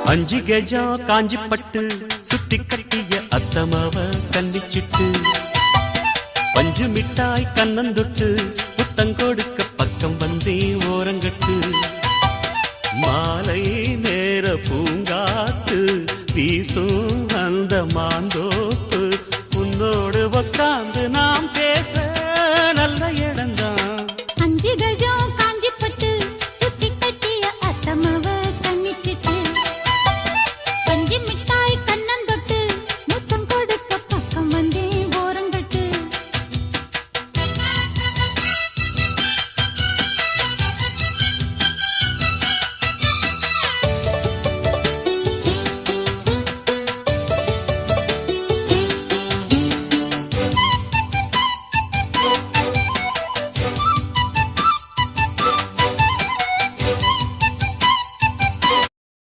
அஞ்சு கஜம் காஞ்சி பட்டு சுத்தி கட்டிய அத்தமாவ கன்னிச்சிட்டு பஞ்சு மிட்டாய் கண்ணந்தொட்டு புத்தங்கொடுக்க பக்கம் வந்தே ஓரங்கட்டு மாலை நேர பூங்காத்து வீசும்